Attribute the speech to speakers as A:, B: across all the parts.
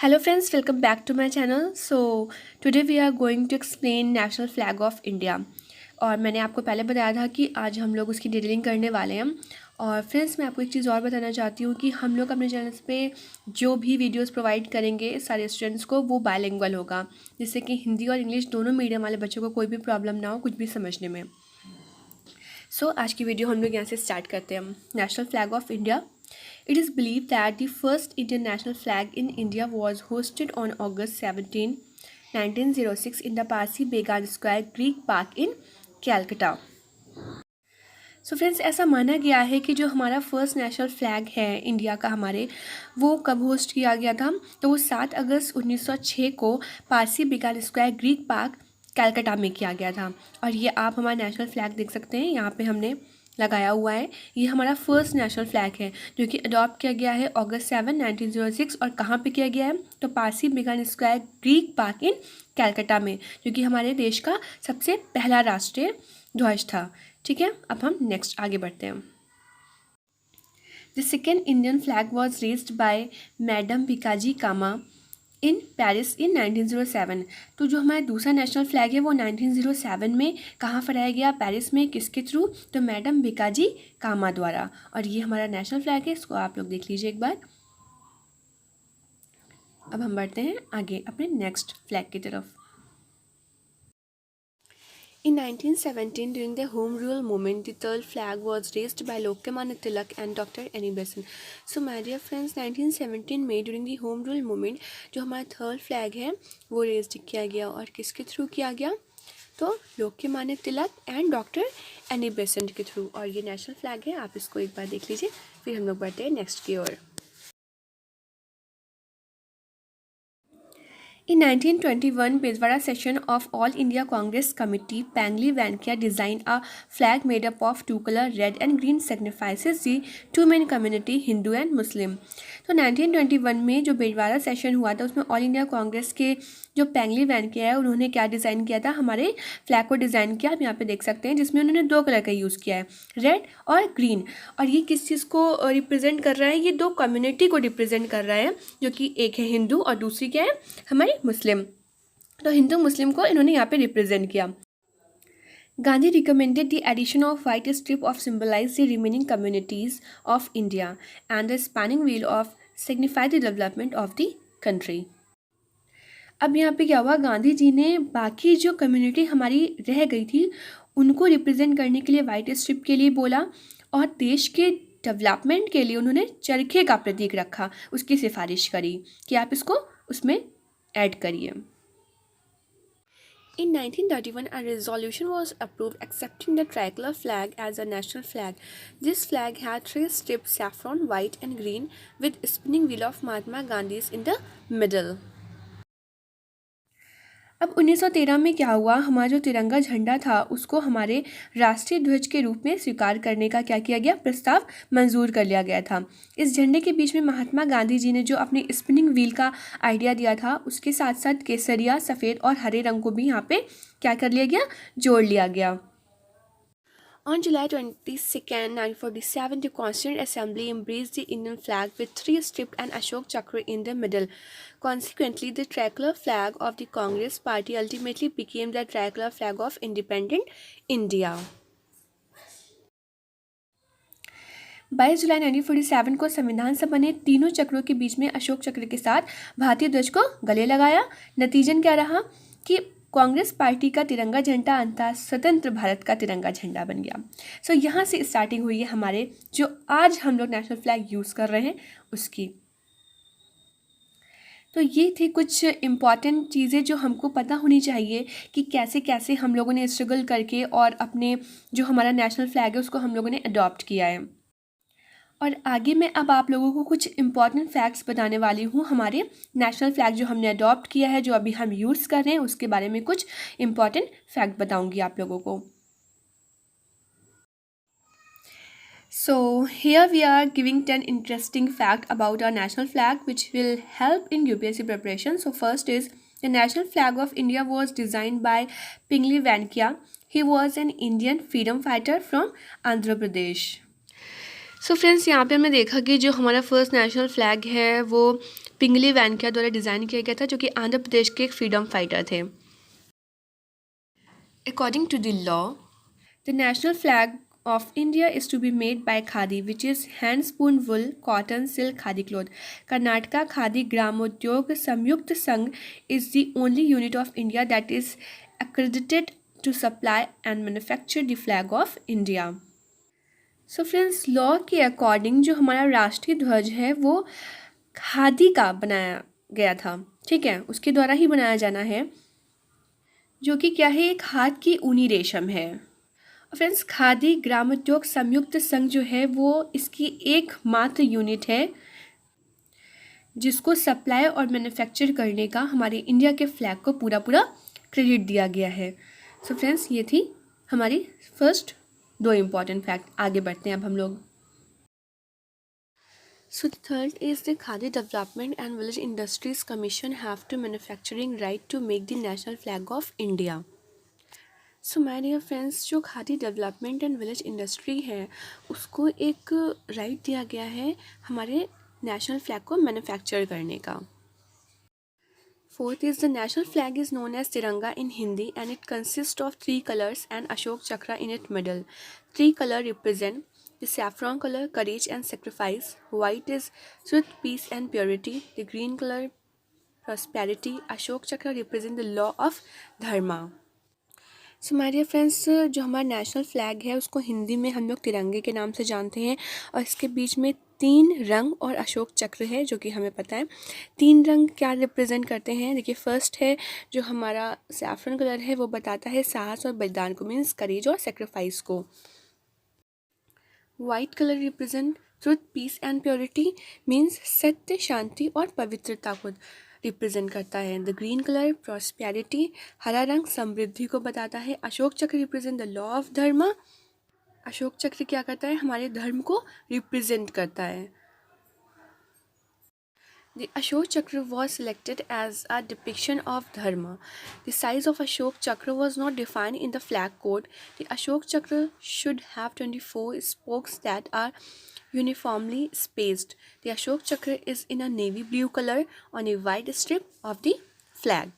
A: Hello friends, welcome back to my channel. So today we are going to explain national flag of India. और मैंने आपको पहले बताया था कि आज हम लोग उसकी डिटेलिंग करने वाले हैं। और फ्रेंड्स मैं आपको एक चीज़ और बताना चाहती हूँ कि हम लोग अपने चैनल पे जो भी वीडियोस प्रोवाइड करेंगे सारे स्टूडेंट्स को वो बायलिंगुअल होगा, जिससे कि हिंदी और इंग्लिश दोनों मीडियम वाले बच्चों को कोई भी प्रॉब्लम ना हो कुछ भी समझने में। आज की वीडियो हम लोग यहाँ से स्टार्ट करते हैं। National flag of India. It is believed that the first Indian national flag in India was hoisted on August 17, 1906 in the Parsi Began Square, Greek Park in Calcutta. Friends ऐसा माना गया है कि जो हमारा फर्स्ट नेशनल फ्लैग है India का हमारे, वो कब होस्ट किया गया था, तो वो 7 अगस्त 1906 को Parsi Bagan square Greer park Calcutta में किया गया था। और ये आप हमारा नेशनल फ्लैग देख सकते हैं, यहाँ पे हमने लगाया हुआ है। ये हमारा फर्स्ट नेशनल फ्लैग है जो कि अडॉप्ट किया गया है अगस्त 7, 1906। और कहाँ पे किया गया है, तो Parsi Bagan square Greer park in Calcutta में, जो कि हमारे देश का सबसे पहला राष्ट्रीय ध्वज था। ठीक है, अब हम नेक्स्ट आगे बढ़ते हैं। The second Indian flag was raised by madam Bhikaji Cama in Paris in 1907। तो जो हमारा दूसरा नेशनल फ्लैग है वो 1907 में कहाँ फहराया गया, पेरिस में, किसके थ्रू, तो मैडम भिकाजी कामा द्वारा। और ये हमारा नेशनल फ्लैग है, इसको आप लोग देख लीजिए एक बार। अब हम बढ़ते हैं आगे अपने नेक्स्ट फ्लैग की तरफ। In 1917, during the Home Rule movement, the third flag was raised by Lokmanya Tilak and Dr. Annie Besant. So, my dear friends, 1917 में during the Home Rule movement जो हमारा थर्ड फ्लैग है वो raised किया गया, और किसके थ्रू किया गया, तो Lokmanya Tilak and doctor Annie Besant के थ्रू। और ये नेशनल फ्लैग है, आप इसको एक बार देख लीजिए, फिर हम लोग बढ़ते हैं नेक्स्ट की ओर। In 1921, Bezwara session of All India Congress Committee, Pangli Vankia designed a flag made up of two colors, red and green, signifies the two main community, Hindu and Muslim. तो 1921 में जो बेजवाड़ा सेशन हुआ था उसमें all India Congress के जो पैंगली वैनकिया है उन्होंने क्या डिज़ाइन किया था, हमारे फ्लैग को डिज़ाइन किया। आप यहाँ पे देख सकते हैं जिसमें उन्होंने दो कलर का यूज़ किया है, रेड और ग्रीन। और ये किस चीज़ को रिप्रेजेंट कर रहा है, ये दो कम्युनिटी को रिप्रेजेंट कर रहा है, जो कि एक है हिंदू और दूसरी क्या है, हमारी मुस्लिम। तो हिंदू मुस्लिम को इन्होंने यहाँ पे रिप्रेजेंट किया। Gandhi recommended the addition of white strip of symbolize the remaining communities of India and the spanning wheel of signify the development of the country. अब यहाँ पे क्या हुआ, गांधी जी ने बाकी जो कम्युनिटी हमारी रह गई थी उनको रिप्रेजेंट करने के लिए वाइट स्ट्रिप के लिए बोला, और देश के डेवलपमेंट के लिए उन्होंने चरखे का प्रतीक रखा, उसकी सिफारिश करी कि आप इसको उसमें ऐड करिए। In 1931, a resolution was approved accepting the tricolor flag as a national flag. This flag had three strips, saffron, white and green, with spinning wheel of Mahatma Gandhi's in the middle. अब 1913 में क्या हुआ, हमारा जो तिरंगा झंडा था उसको हमारे राष्ट्रीय ध्वज के रूप में स्वीकार करने का क्या किया गया, प्रस्ताव मंजूर कर लिया गया था। इस झंडे के बीच में महात्मा गांधी जी ने जो अपनी स्पिनिंग व्हील का आइडिया दिया था उसके साथ साथ केसरिया, सफ़ेद और हरे रंग को भी यहाँ पे क्या कर लिया गया, जोड़ लिया गया। On July 22nd, 1947, the Constituent Assembly embraced the Indian flag with three strips and Ashok Chakra in the middle. Consequently, the tricolor flag of the Congress Party ultimately became the tricolor flag of independent India. 22 जुलाई 1947 को संविधान सभा ने तीनों चक्रों के बीच में अशोक चक्र के साथ भारतीय ध्वज को गले लगाया। नतीजन क्या रहा कि कांग्रेस पार्टी का तिरंगा झंडा अंततः स्वतंत्र भारत का तिरंगा झंडा बन गया। यहाँ से स्टार्टिंग हुई है हमारे जो आज हम लोग नेशनल फ्लैग यूज़ कर रहे हैं उसकी। तो ये थी कुछ इम्पॉर्टेंट चीज़ें जो हमको पता होनी चाहिए कि कैसे कैसे हम लोगों ने स्ट्रगल करके और अपने जो हमारा नेशनल फ्लैग है उसको हम लोगों ने अडॉप्ट किया है। और आगे मैं अब आप लोगों को कुछ इम्पॉर्टेंट फैक्ट्स बताने वाली हूँ, हमारे नेशनल फ्लैग जो हमने अडॉप्ट किया है, जो अभी हम यूज़ कर रहे हैं, उसके बारे में कुछ इम्पॉर्टेंट फैक्ट बताऊँगी आप लोगों को। So here we are giving 10 interesting facts about our national flag which will help in UPSC preparation. So first is the national flag of India was designed by Pingali Vankia. He was an Indian freedom fighter from Andhra Pradesh. So friends यहाँ पे हमने देखा कि जो हमारा first national flag है वो पिंगली वैनकिया द्वारा डिज़ाइन किया गया था, जो कि आंध्र प्रदेश के एक फ्रीडम फाइटर थे। According to the law, the national flag of India is to be made by Khadi, which is hand spun wool, cotton, silk, khadi cloth. Karnataka Khadi Gramodyog Samyukt Sangh is the only unit of India that is accredited to supply and manufacture the flag of India. So friends, law के according जो हमारा राष्ट्रीय ध्वज है वो खादी का बनाया गया था, ठीक है, उसके द्वारा ही बनाया जाना है, जो कि क्या है, एक हाथ की ऊनी रेशम है। फ्रेंड्स, खादी ग्रामोद्योग संयुक्त संघ जो है वो इसकी एकमात्र यूनिट है जिसको सप्लाई और मैन्युफैक्चर करने का हमारे इंडिया के फ्लैग को पूरा क्रेडिट दिया गया है। सो फ्रेंड्स, ये थी हमारी फर्स्ट 2 इम्पॉर्टेंट फैक्ट। आगे बढ़ते हैं अब हम लोग। So the third is the Khadi Development and Village Industries Commission have to manufacturing right to make the national flag of India. So my dear friends, जो khadi development and village industry है उसको एक राइट दिया गया है हमारे national flag को manufacture करने का। Fourth is the national flag is known as tiranga in Hindi and it consist of 3 colours and Ashok Chakra in it middle. 3 colour represent the saffron color courage and sacrifice, white is truth, peace and purity, the green color prosperity, ashok chakra represent the law of dharma. So my dear friends, जो हमारा national flag है उसको हिंदी में हम लोग तिरंगे के नाम से जानते हैं और इसके बीच में 3 रंग और अशोक चक्र है, जो कि हमें पता है। 3 रंग क्या रिप्रेजेंट करते हैं, देखिए फर्स्ट है जो हमारा सैफरन कलर है वो बताता है साहस और बलिदान को, मीन्स करेज और सेक्रीफाइस को। White colour represent truth, peace and purity, means सत्य, शांति और पवित्रता को रिप्रेजेंट करता है। द ग्रीन कलर प्रॉस्पेरिटी, हरा रंग समृद्धि को बताता है। अशोक चक्र रिप्रेजेंट द लॉ ऑफ धर्म, अशोक चक्र क्या करता है, हमारे धर्म को रिप्रेजेंट करता है। The Ashok Chakra was selected as a depiction of Dharma. The size of Ashok Chakra was not defined in the flag code. The Ashok Chakra should have 24 spokes that are uniformly spaced. The Ashok Chakra is in a navy blue color on a white strip of the flag.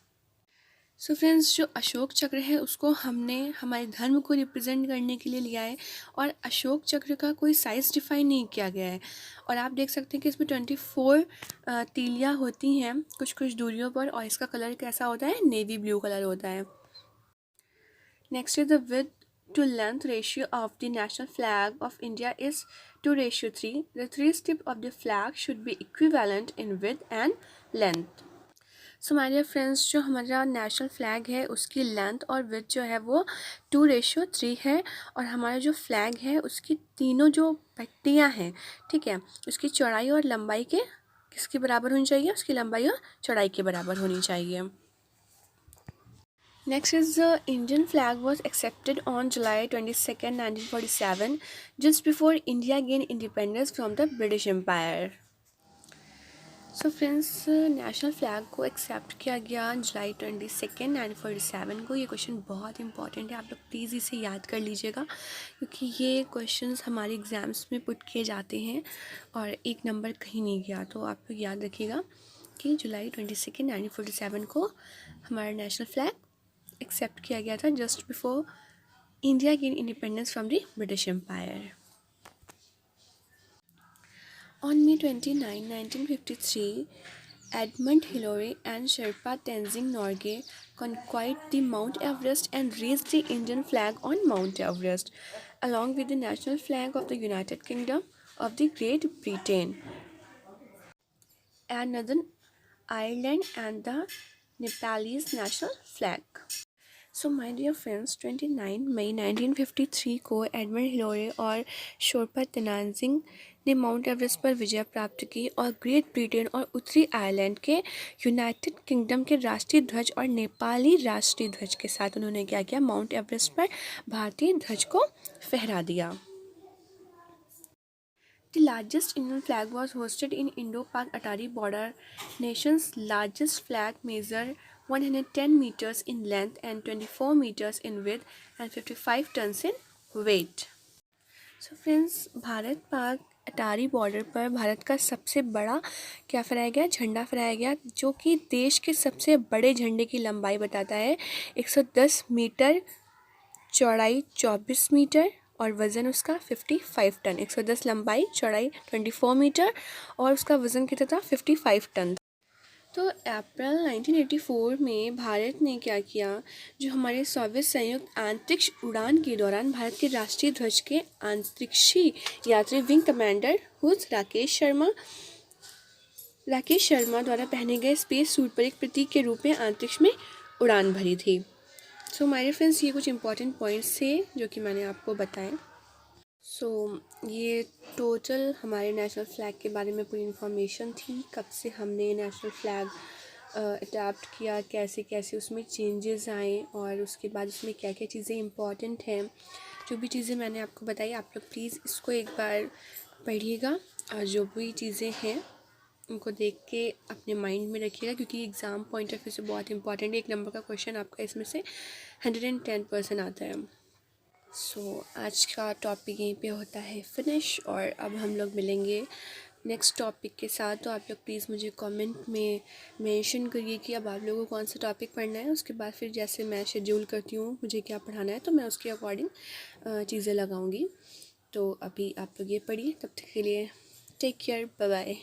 A: So friends, जो अशोक चक्र है उसको हमने हमारे धर्म को represent करने के लिए लिया है और अशोक चक्र का कोई साइज़ डिफाइन नहीं किया गया है। और आप देख सकते हैं कि इसमें 24 तीलियाँ होती हैं कुछ कुछ दूरियों पर और इसका कलर कैसा होता है, नेवी ब्लू कलर होता है। Next is the width to length ratio of the national flag of India is 2:3. The 3 strip of the flag should be equivalent in width and length. So my dear friends, जो हमारा national flag है उसकी length और width जो है वो 2:3 है और हमारा जो फ्लैग है उसकी तीनों जो पट्टियाँ हैं, ठीक है, उसकी चौड़ाई और लंबाई के किसके बराबर होनी चाहिए, उसकी लंबाई और चौड़ाई के बराबर होनी चाहिए। Next is the Indian flag was accepted on July 22nd, 1947, just before India gained independence from the British Empire. So friends, national flag को एक्सेप्ट किया गया जुलाई 22 1947 को। ये क्वेश्चन बहुत इंपॉर्टेंट है, आप लोग प्लीज़ इसे याद कर लीजिएगा क्योंकि ये क्वेश्चंस हमारे एग्ज़ाम्स में पुट किए जाते हैं और एक नंबर कहीं नहीं गया, तो आप लोग याद रखिएगा कि जुलाई 22 1947 को हमारा नेशनल फ्लैग एक्सेप्ट किया गया था just before India gain independence from the British empire. On May 29, 1953, Edmund Hillary and Sherpa Tenzing Norgay conquered the Mount Everest and raised the Indian flag on Mount Everest, along with the national flag of the United Kingdom of the Great Britain and Northern Ireland and the Nepalese national flag. So my dear friends, 29 मई 1953 को Edmund हिलोरे और शोरपा तेनाजिंग ने mount Everest पर विजय प्राप्त की और great Britain और उत्तरी आयरलैंड के यूनाइटेड किंगडम के राष्ट्रीय ध्वज और नेपाली राष्ट्रीय ध्वज के साथ उन्होंने क्या किया, माउंट एवरेस्ट पर भारतीय ध्वज को फहरा दिया। The largest Indian flag was hoisted in Indo-Pak Atari border. Nation's largest flag measured 110 meters in length and 24 meters in width and 55 tons in weight. So friends, Bharat Pak Attari border पर भारत का सबसे बड़ा क्या फहराया गया, झंडा फहराया गया, जो कि देश के सबसे बड़े झंडे की लंबाई बताता है। 110 मीटर, चौड़ाई 24 मीटर और वज़न उसका 55 टन। 110 लंबाई, चौड़ाई 24 मीटर और उसका वज़न कितना था, 55 टन। तो अप्रैल 1984 में भारत ने क्या किया, जो हमारे सोवियत संयुक्त अंतरिक्ष उड़ान के दौरान भारत के राष्ट्रीय ध्वज के अंतरिक्षी यात्री wing commander whose Rakesh Sharma द्वारा पहने गए स्पेस सूट पर एक प्रतीक के रूप में अंतरिक्ष में उड़ान भरी थी। सो माय फ्रेंड्स, ये कुछ इंपॉर्टेंट पॉइंट्स थे जो कि मैंने आपको बताए। ये टोटल हमारे नेशनल फ्लैग के बारे में पूरी इन्फॉर्मेशन थी, कब से हमने नेशनल फ्लैग अडैप्ट किया, कैसे कैसे उसमें चेंजेस आए और उसके बाद उसमें क्या क्या चीज़ें इंपॉर्टेंट हैं। जो भी चीज़ें मैंने आपको बताई, आप लोग प्लीज़ इसको एक बार पढ़िएगा और जो भी चीज़ें हैं उनको देख के अपने माइंड में रखिएगा, क्योंकि एग्ज़ाम पॉइंट ऑफ व्यू से बहुत इंपॉर्टेंट है। 1 नंबर का क्वेश्चन आपका इसमें से 110% आता है। आज का टॉपिक यहीं पे होता है फिनिश और अब हम लोग मिलेंगे नेक्स्ट टॉपिक के साथ। तो आप लोग प्लीज़ मुझे कमेंट में मेंशन करिए कि अब आप लोगों को कौन सा टॉपिक पढ़ना है। उसके बाद फिर जैसे मैं शेड्यूल करती हूँ मुझे क्या पढ़ाना है, तो मैं उसके अकॉर्डिंग चीज़ें लगाऊंगी। तो अभी आप लोग ये पढ़िए, तब तक के लिए टेक केयर, बाय बाय।